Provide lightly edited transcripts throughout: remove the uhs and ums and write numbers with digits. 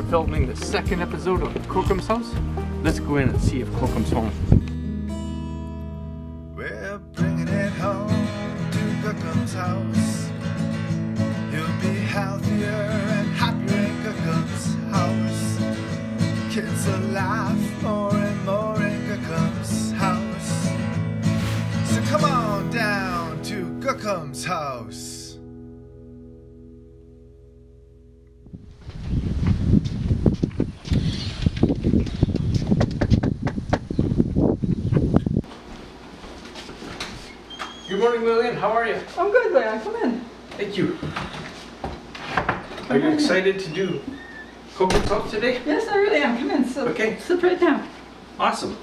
filming the second episode of Kohkom's house. Let's go in and see if Kohkom's home. We're bringing it home to Kohkom's house. You'll be healthier and happier in Kohkom's house. Kids will laugh more and more in Kohkom's house. So come on down to Kohkom's house. Good morning, Lillian. How are you? I'm good, Leon. Come in. Thank you. Are you excited to do Kohkom's house today? Yes, I really am. Come in. Okay. Sit right down. Awesome.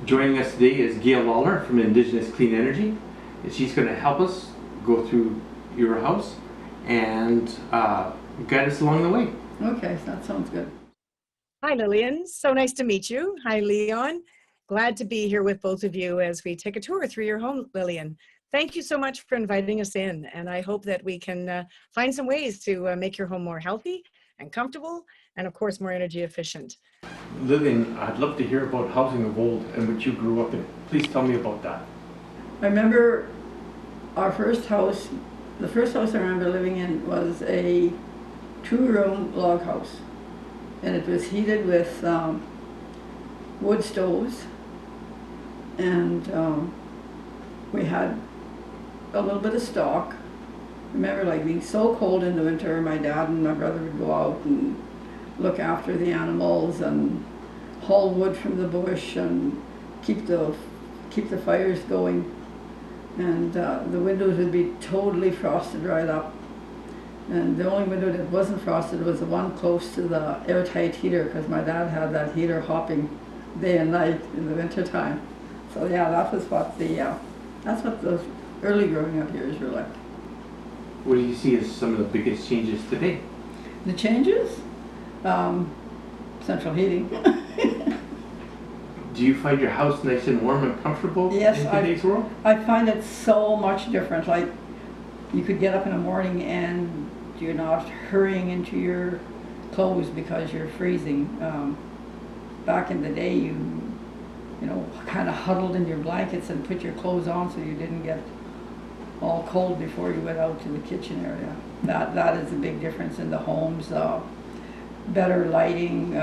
Joining us today is Gail Lawler from Indigenous Clean Energy, and she's going to help us go through your house and guide us along the way. Okay, that sounds good. Hi, Lillian. So nice to meet you. Hi, Leon. Glad to be here with both of you as we take a tour through your home, Lillian. Thank you so much for inviting us in, and I hope that we can find some ways to make your home more healthy and comfortable, and of course, more energy efficient. Lillian, I'd love to hear about housing of old and what you grew up in. Please tell me about that. I remember our first house, the first house I remember living in was a 2-room log house. And it was heated with wood stoves. And we had a little bit of stock. I remember like being so cold in the winter, my dad and my brother would go out and look after the animals and haul wood from the bush and keep the fires going. And the windows would be totally frosted right up. And the only window that wasn't frosted was the one close to the airtight heater, because my dad had that heater hopping day and night in the winter time. So yeah, that was what that's what those early growing up years were like. What do you see as some of the biggest changes today? The changes? Central heating. Do you find your house nice and warm and comfortable Yes, in today's world? I find it so much different. Like, you could get up in the morning and you're not hurrying into your clothes because you're freezing. Back in the day, you know, kind of huddled in your blankets and put your clothes on so you didn't get all cold before you went out to the kitchen area. That is a big difference in the homes. Better lighting.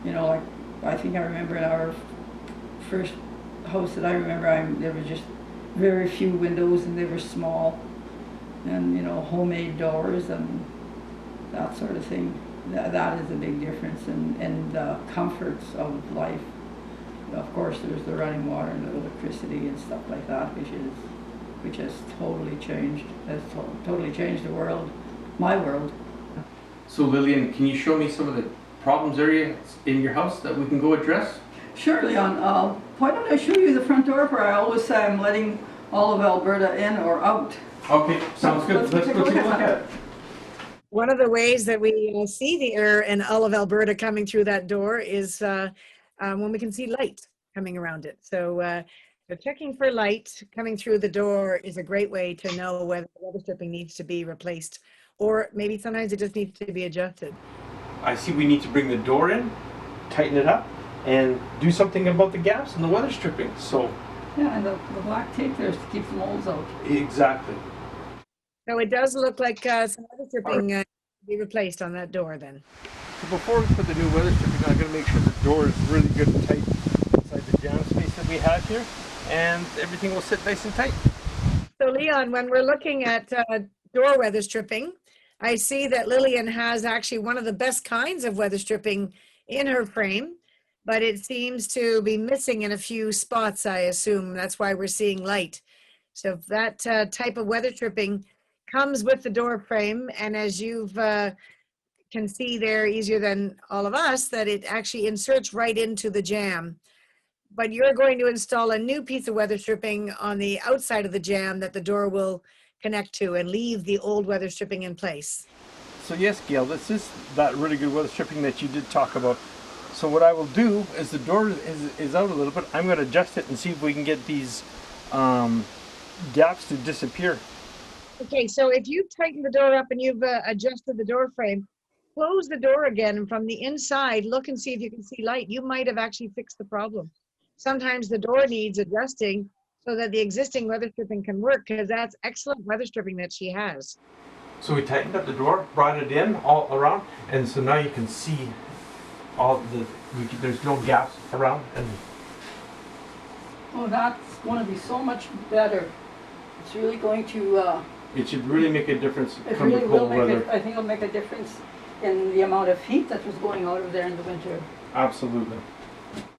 You know, like I think I remember in our first house that I remember, there were just very few windows and they were small, and you know, homemade doors and that sort of thing. That is a big difference in the comforts of life. Of course, there's the running water and the electricity and stuff like that, which has totally changed. Has totally changed the world, my world. So Lillian, can you show me some of the problems areas in your house that we can go address? Sure, Leon. Why don't I show you the front door, where I always say I'm letting all of Alberta in or out. Okay, sounds good. Let's go take a look at it. One of the ways that we see the air in all of Alberta coming through that door is when we can see light coming around it. So checking for light coming through the door is a great way to know whether the weather stripping needs to be replaced, or maybe sometimes it just needs to be adjusted. I see we need to bring the door in, tighten it up, and do something about the gaps in the weather stripping. So Yeah, and the black tape there is to keep the molds out. exactly. So it does look like some weather stripping to be replaced on that door then. So before we put the new weather stripping on, I'm going to make sure the door is really good and tight inside the jam space that we have here, and everything will sit nice and tight. So Leon, when we're looking at door weather stripping, I see that Lillian has actually one of the best kinds of weather stripping in her frame, but it seems to be missing in a few spots, I assume. That's why we're seeing light. So that type of weather stripping comes with the door frame, and as you've can see there easier than all of us, that it actually inserts right into the jamb. But you're going to install a new piece of weather stripping on the outside of the jamb that the door will connect to and leave the old weather stripping in place. So yes, Gail, this is that really good weather stripping that you did talk about. So what I will do is the door is out a little bit. I'm going to adjust it and see if we can get these gaps to disappear. Okay, so if you've tightened the door up and you've adjusted the door frame, close the door again and from the inside, look and see if you can see light. You might have actually fixed the problem. Sometimes the door needs adjusting so that the existing weather stripping can work, because that's excellent weather stripping that she has. So we tightened up the door, brought it in all around, and so now you can see all there's no gaps around. And Oh, that's going to be so much better. It's really going to, it should really make a difference it come the really will cold make weather. I think it'll make a difference in the amount of heat that was going out of there in the winter. Absolutely.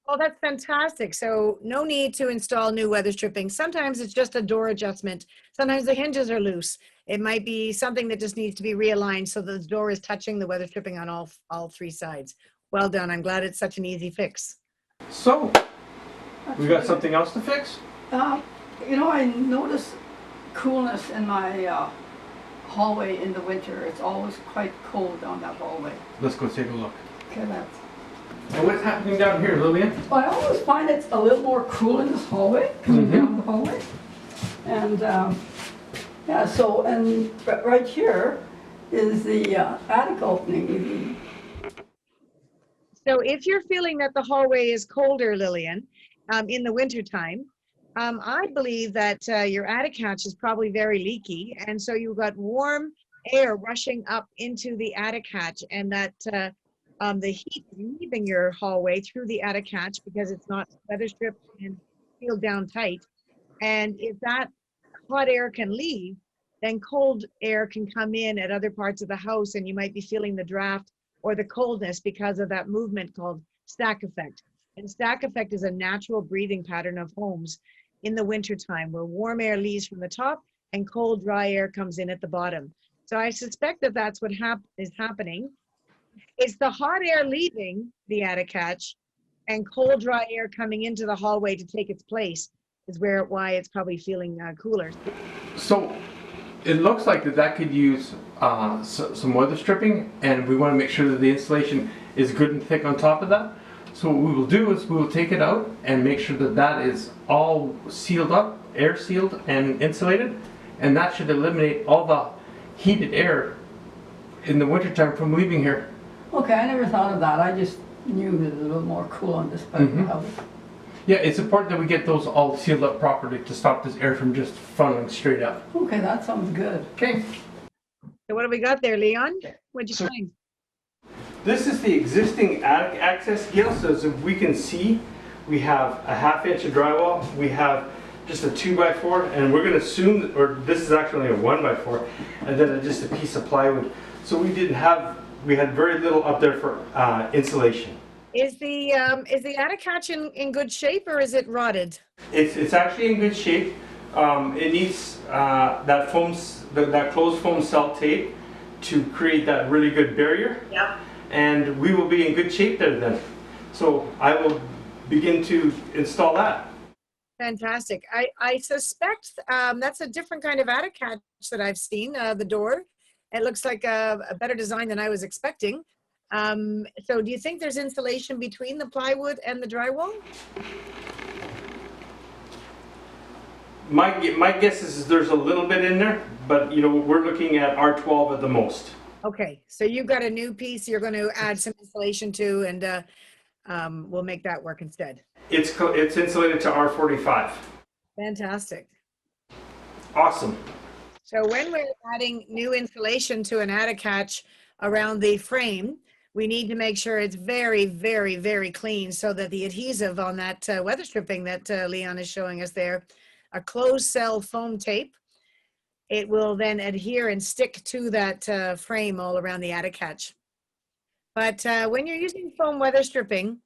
Oh, that's fantastic. So no need to install new weather stripping. Sometimes it's just a door adjustment. Sometimes the hinges are loose. It might be something that just needs to be realigned so that the door is touching the weather stripping on all three sides. Well done. I'm glad it's such an easy fix. So That's we got really- something else to fix. You know, I notice coolness in my hallway in the winter. It's always quite cold down that hallway. Let's go take a look. Okay, that's. And what's happening down here, Lillian? I always find it's a little more cool in this hallway, coming down the hallway. And yeah, so, and right here is the attic opening. So if you're feeling that the hallway is colder, Lillian, in the wintertime, I believe that your attic hatch is probably very leaky. And so you've got warm air rushing up into the attic hatch, and that the heat leaving your hallway through the attic hatch because it's not weather stripped and sealed down tight. And if that hot air can leave, then cold air can come in at other parts of the house, and you might be feeling the draft or the coldness because of that movement called stack effect. And stack effect is a natural breathing pattern of homes in the wintertime where warm air leaves from the top and cold, dry air comes in at the bottom. So I suspect that that's what is happening. It's the hot air leaving the attic hatch and cold, dry air coming into the hallway to take its place is why it's probably feeling cooler. So it looks like that could use some weather stripping, and we want to make sure that the insulation is good and thick on top of that. So what we will do is we will take it out and make sure that that is all sealed up, air sealed and insulated, and that should eliminate all the heated air in the wintertime from leaving here. Okay, I never thought of that. I just knew that it was a little more cool on this part of the house. Yeah, it's important that we get those all sealed up properly to stop this air from just funneling straight up. Okay, that sounds good. Okay. So what do we got there, Leon? What'd you find? This is the existing attic access, Gail, so as we can see, we have a 1/2 inch of drywall, we have just a 2x4, and we're going to assume that, or this is actually a 1x4, and then just a piece of plywood. So we had very little up there for insulation. Is the attic hatch in good shape, or is it rotted? It's actually in good shape. It needs that closed foam cell tape to create that really good barrier. Yep. And we will be in good shape there then. So I will begin to install that. Fantastic. I suspect that's a different kind of attic hatch that I've seen, the door. It looks like a better design than I was expecting. So do you think there's insulation between the plywood and the drywall? My guess is there's a little bit in there, but you know, we're looking at R12 at the most. Okay, so you've got a new piece you're going to add some insulation to, and we'll make that work instead. It's insulated to R45. Fantastic. Awesome. So when we're adding new insulation to an attic hatch around the frame, we need to make sure it's very, very, very clean so that the adhesive on that weather stripping that Leon is showing us there, a closed cell foam tape, it will then adhere and stick to that frame all around the attic hatch. But when you're using foam weather stripping,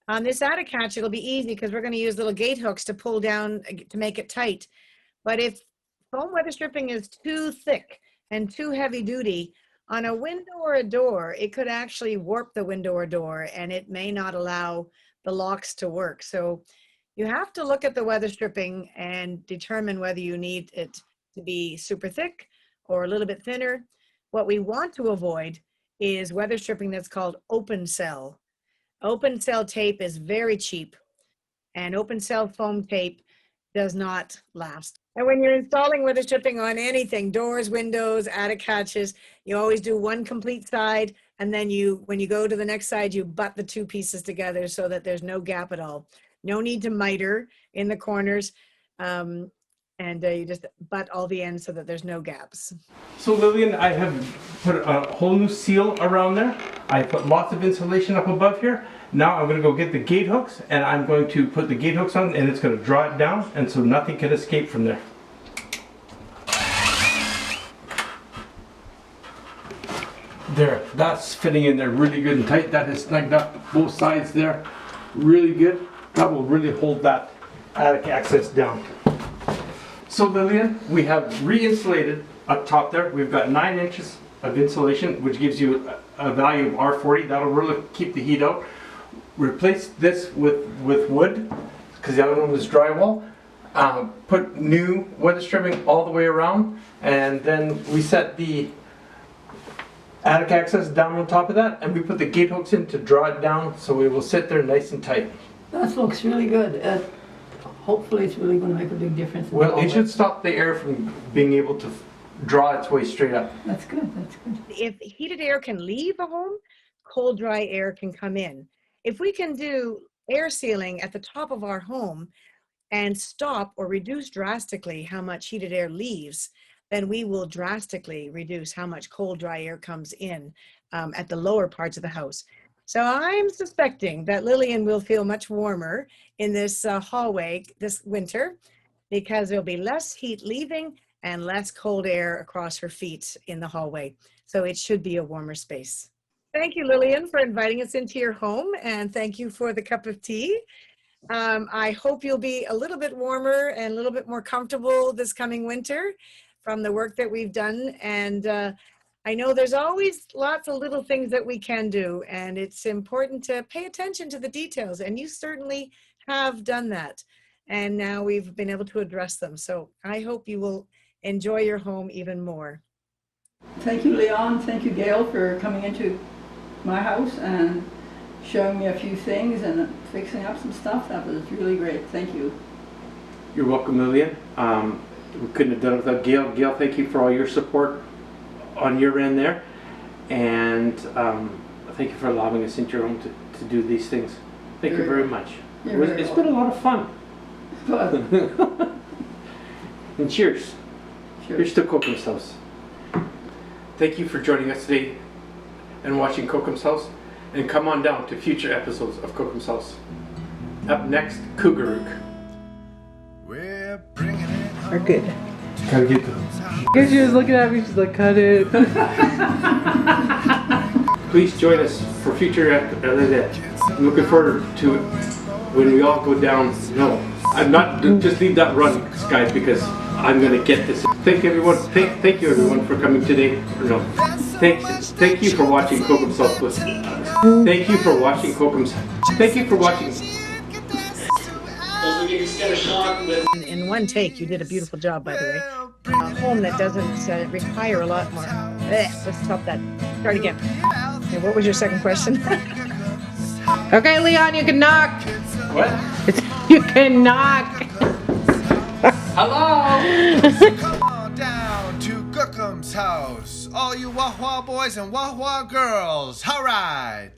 on this attic hatch, it'll be easy because we're going to use little gate hooks to pull down to make it tight. But if foam weather stripping is too thick and too heavy duty, on a window or a door, it could actually warp the window or door, and it may not allow the locks to work. So you have to look at the weather stripping and determine whether you need it to be super thick or a little bit thinner. What we want to avoid is weather stripping that's called open cell. Open cell tape is very cheap, and open cell foam tape does not last. And when you're installing weather stripping on anything, doors, windows, attic hatches, you always do one complete side. And then when you go to the next side, you butt the two pieces together so that there's no gap at all. No need to miter in the corners. You just butt all the ends so that there's no gaps. So Lillian, I have put a whole new seal around there. I put lots of insulation up above here. Now I'm going to go get the gate hooks and I'm going to put the gate hooks on and it's going to draw it down and so nothing can escape from there. There, that's fitting in there really good and tight. That has snugged up both sides there really good. That will really hold that attic access down. So Lillian, we have re-insulated up top there. We've got 9 inches of insulation, which gives you a value of R40. That'll really keep the heat out. Replace this with wood, because the other one was drywall. Put new weather stripping all the way around, and then we set the attic access down on top of that, and we put the gate hooks in to draw it down so it will sit there nice and tight. That looks really good. Hopefully it's really going to make a big difference. Well, it should stop the air from being able to draw its way straight up. That's good, that's good. If heated air can leave a home, cold, dry air can come in. If we can do air sealing at the top of our home and stop or reduce drastically how much heated air leaves, then we will drastically reduce how much cold, dry air comes in at the lower parts of the house. So I'm suspecting that Lillian will feel much warmer in this hallway this winter because there'll be less heat leaving and less cold air across her feet in the hallway. So it should be a warmer space. Thank you, Lillian, for inviting us into your home, and thank you for the cup of tea. I hope you'll be a little bit warmer and a little bit more comfortable this coming winter from the work that we've done. And I know there's always lots of little things that we can do, and it's important to pay attention to the details, and you certainly have done that. And now we've been able to address them. So I hope you will enjoy your home even more. Thank you, Leon. Thank you, Gail, for coming into my house and showing me a few things and fixing up some stuff. That was really great. Thank you. You're welcome, Lillian. We couldn't have done it without Gail. Gail, thank you for all your support on your end there. And thank you for allowing us into your home to do these things. Thank you very much. It's been a lot of fun. And cheers. Here's to Kohkom's house. Thank you for joining us today and watching Kohkom's house. And come on down to future episodes of Kohkom's house. Up next, Cougarook. We're bringing it home. Are good. Gotta get the... Because she was looking at me, she's like, cut it. Please join us for future I'm looking forward to when we all go down. No, I'm not. Just leave that run, guys, because I'm gonna get this. Thank everyone. Thank you everyone for coming today. No, thank you for watching Kohkom's house. Thank you for watching Kohkom's. Thank you for watching. In one take, you did a beautiful job, by the way. A home that doesn't require a lot more. Let's stop that. Start again. Okay, what was your second question? Okay, Leon, you can knock. What? You can knock. Hello. Come on down to Kohkom's house. All you wah-wah boys and wah-wah girls. All right.